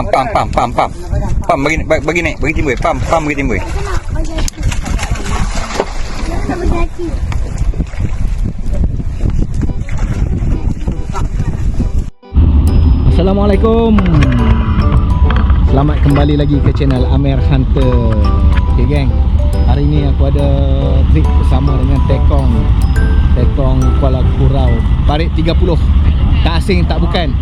Pam bagi naik, bagi timbul. Pam bagi timbul. Assalamualaikum. Selamat kembali lagi ke channel Amer Hunter. Okay geng, hari ni aku ada trip bersama dengan Tekong Kuala Kurau, Parit 30. Tak asing tak bukan,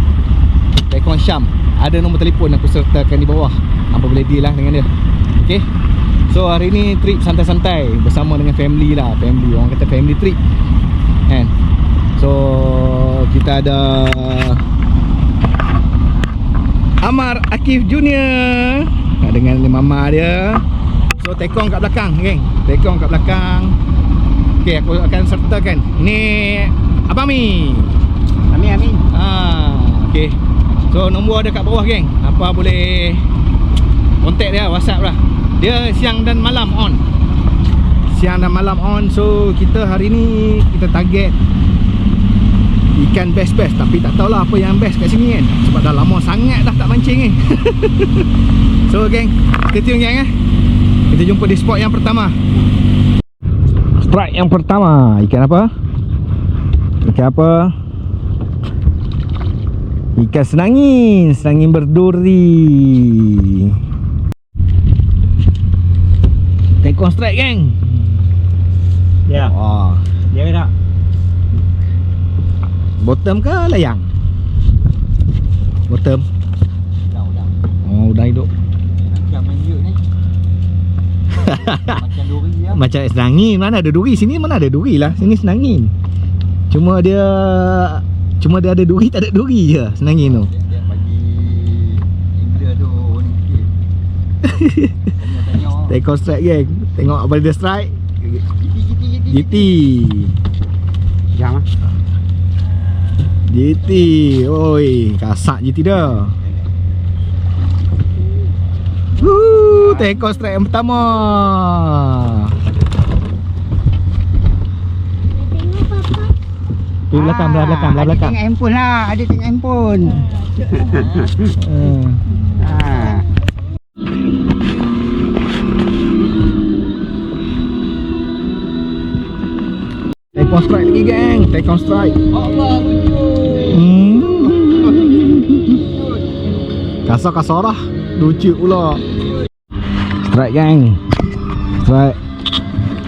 Tekong Syam. Ada nombor telefon aku sertakan di bawah. Apa boleh deal lah dengan dia. Okay, so hari ni trip santai-santai bersama dengan family lah. Family, orang kata family trip kan. So kita ada Amar Akif Junior dengan mama dia. So Tekong kat belakang geng. Tekong kat belakang. Okay, aku akan sertakan. Ni Abang Mi. Amin. Okay, so nombor ada kat bawah geng. Apa boleh kontak dia, WhatsApp lah. Dia siang dan malam on. So kita hari ni kita target ikan best. Tapi tak tahulah apa yang best kat sini kan, sebab dah lama sangat dah tak mancing ni. So geng, stay tune geng. Kita jumpa di spot yang pertama. Strike yang pertama. Ikan apa? Ikan senangin berduri. Tekong strike geng. Ya. Wah, dia tak bottom ke layang? Bottom. Oh, dah hidup. Macam main dia ni. Macam duri ya. Macam senangin. Mana ada duri? Sini mana ada duri lah. Sini senangin. Cuma dia ada duri, tak ada duri je senangin tu. Dia bagi angler tu ni sikit. Tekong strike geng. Tengok apa dia strike. GT. Jam ah. GT. Oi, kasak GT dah. Tekong strike yang pertama. Tu belakang. Ada tengok handphone lah. Tekong strike lagi geng. Tekong strike. Allah lucu. Kasar lah. Lucu pula. Strike geng. Strike.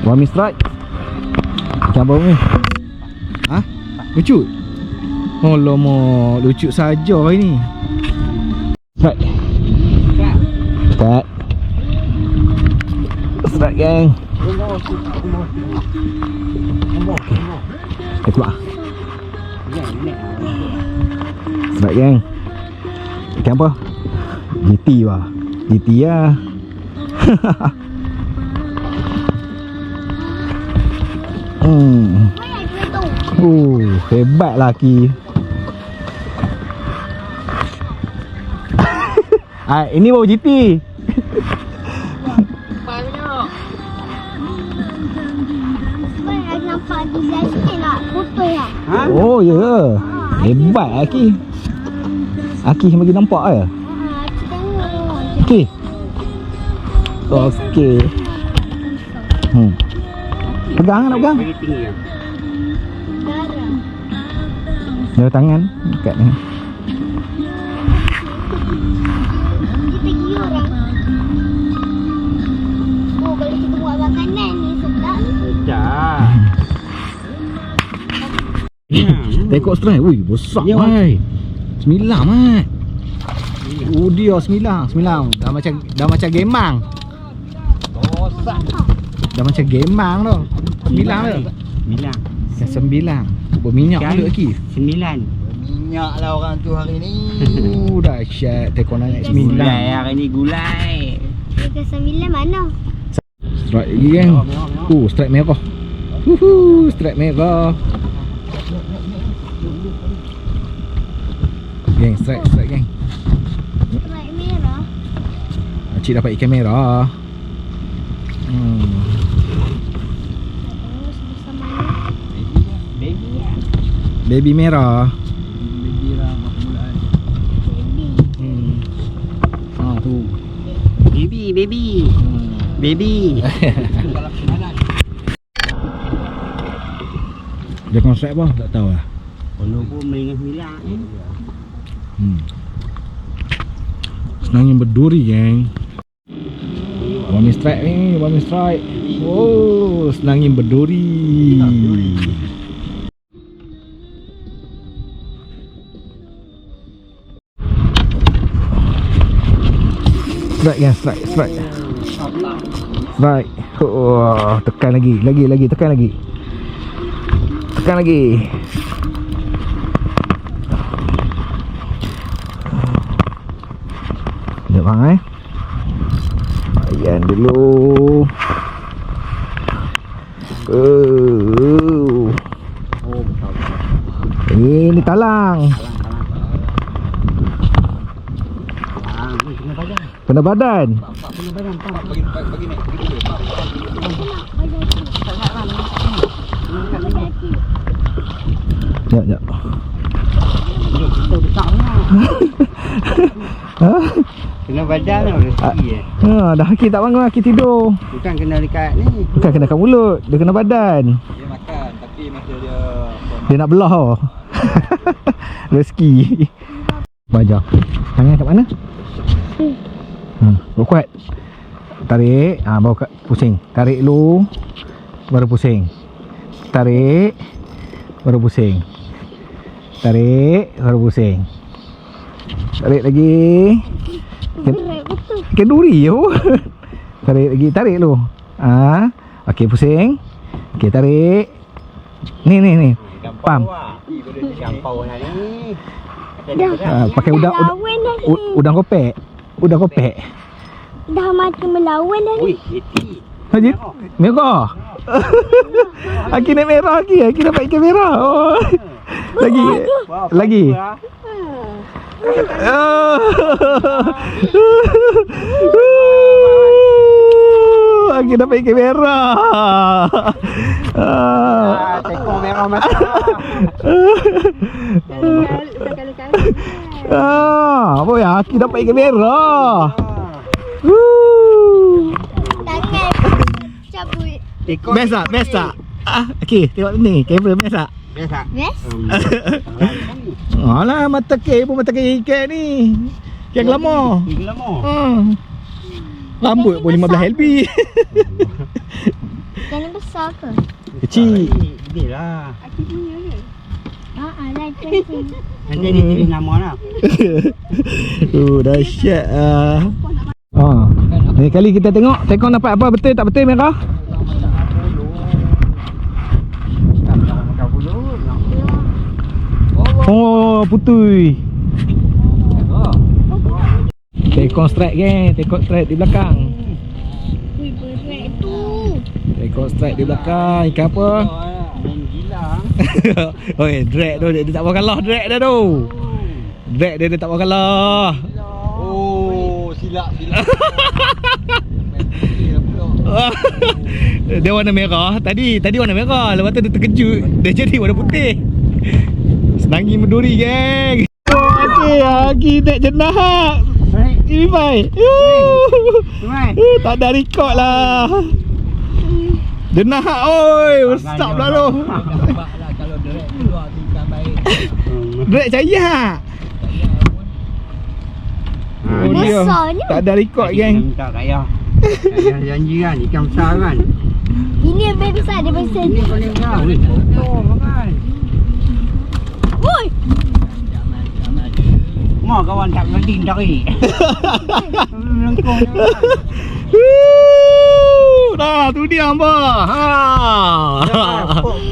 Wami strike. Ikan bau ni. Hah? Lucu? Oh lama. Lucu saja hari ni. Strike. Strike geng. Okay, keluar. Strike geng. Ikan apa? GT lah. GT lah. Hebat laki. Ini baru GT. Nampak design ni nak foto ya. Oh ya yeah. Hebat Aki. Aki bagi nampak ke? Okey. Okey. Pegang nak pegang. Dia tangan dekat ni. Kita gila orang. Oh, kalau kita buat makanan ni sedap ni. Sedap. Tekok strike. Ui, besar mai. Sembilang mat. Dia sembilang. Dah macam gemang. Bosak. Dah macam gemang tu. Sembilang tu. Sembilang. Berminyak pula lagi. 9. Minyak lah orang tu hari ni. Dahsyat. Tekok nak naik 9. Gulai hari ni gulai. Dekat 9 mana? Strike lagi kan. Strike merah. Strike merah. Geng, strike geng. Strike merah. Cik dapat ikan merah. Baby merah. Baby lah permulaan. baby. Baby. Dia konsep apa? Tak tahu lah. Kalau pun main dengan Senangnya berduri, geng. Bami strike ni, Bami strike. Oh, senangnya berduri. Strike, geng, strike. Strike. Oh, tekan lagi, tekan lagi. Tekan lagi. Sekejap bang Ayan dulu. Ini talang. Kena badan. Sekejap. Kena badan lah rezeki Dah Haki tak bangun, Haki tidur. Bukan kena dekat ni. Bukan kena kat mulut, dia kena badan. Dia makan tapi masa dia Dia nak belah tau. Rezeki. Baja. Tangan kat mana? Kuat. Tarik, baru pusing. Tarik dulu, baru pusing. Tarik, baru pusing. Tarik, baru pusing. Tarik lagi. Berat betul. Kenduri je. Tarik lagi, tarik dulu. Okey, pusing. Okey, tarik. Ni. Pam. Gampau lah ni. Pakai udang kopek. Udang kopek. Dah mati melawan dah ni. Ui, eti. Haji, merah. Aki naik merah lagi. Aki dapat ikan merah. Oh. Lagi. Aki dapat ikan merah. Tekong merah masa. Apa ya? Aki dapat ikan merah. Tangan cabut. Tekong. Best tak? Okey, tengok ni. Kamera best tak? Biasa. Best? Alah, mata ikan ni. Ikan lama. Ikan lama. Rambut pun 15 LB. Yang ni besar ke? Kecil. Gede lah. Aku punya ke? Dah kecil. Nanti dia tulis nama lah. Dahsyat ni kali kita tengok Tekong dapat apa, betul tak betul merah? Oh, putui. Tekong strike, geng. Tekong strike di belakang. Wih, berat tu. Tekong strike di belakang. Ikan apa? Gila. Oi, drag tu dia tak mau kalah, drag dia tu. Drag dia tak mau kalah. Oh, silap. Dia warna merah. Tadi warna merah. Lepas tu dia terkejut, dia jadi warna putih. Senangi menduri, geng. Okey, naik jenah. Ini baik. Tak ada rekod lah. Jenah, oi. Stop lah lu. Kalau direct keluar tu ikan baik. Drag cahaya. Oh dia. Besarnya. Tak ada rekod, geng. Tak kaya. Ayah janji kan, ikan besar kan. Ini yang paling besar dia besar. Ini paling besar. Wih, kotor makan. Woi. Mau kawan tak penting tarik. Melengkung. Dah, tu dia hamba.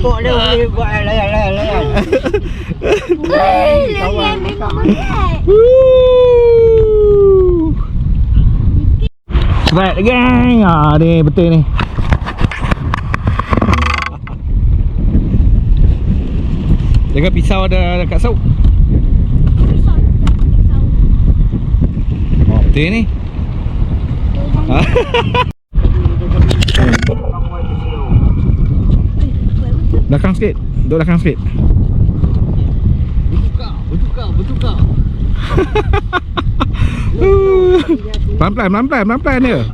Pok dia boleh buat layan. Layan memang berat. Right, geng. Ni betul ni. Jangan pisau ada dekat sauk. Oh, betul ni. Belakang sikit. Duduk belakang sikit. Bertukar. Pelan-pelan dia.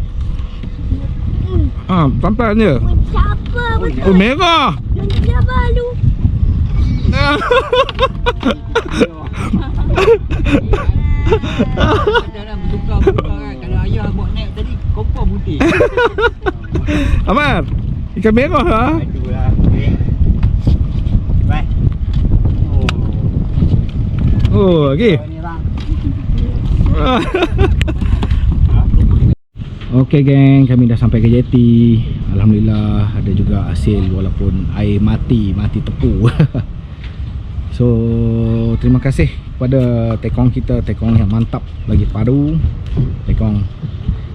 Pelan-pelan je. Siapa betul? Oh, merah. Dia baru. Dalam bertukar-tukar kan. Kalau ayah buat naik tadi, confirm putih. Amar, ikan merah lah. Aduh lah. Baik. Oh, okey. Ni bang. Okey geng, kami dah sampai ke jeti. Alhamdulillah ada juga hasil walaupun air mati tepu. So terima kasih kepada tekong kita, tekong yang mantap lagi paru. Tekong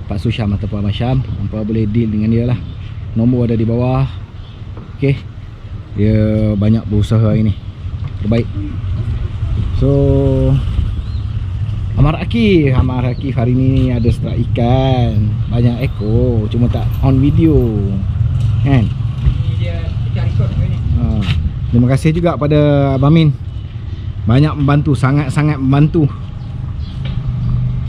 Pak Susyam ataupun Abang Syam, hampa boleh deal dengan dia lah. Nombor ada di bawah. Okey. Dia banyak berusaha ini. Terbaik. So Amar Akif hari ni ada strike ikan banyak ekor, cuma tak on video kan. Ni dia record ni. Terima kasih juga pada Abang Min, banyak membantu, sangat-sangat membantu.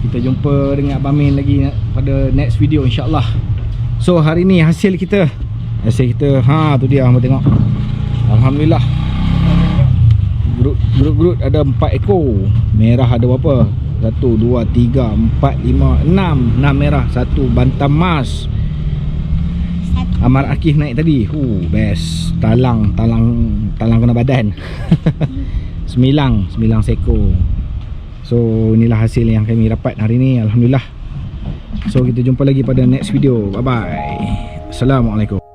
Kita jumpa dengan Abang Min lagi pada next video insyaAllah. So hari ni hasil kita tu dia, hamba tengok. Alhamdulillah, Gerut ada 4 ekor. Merah ada berapa? 1, 2, 3, 4, 5, 6 merah, 1 bantam mas. Amar Akif naik tadi. Best. Talang kena badan. 9 sekor. So inilah hasil yang kami dapat hari ni, alhamdulillah. So kita jumpa lagi pada next video. Bye bye. Assalamualaikum.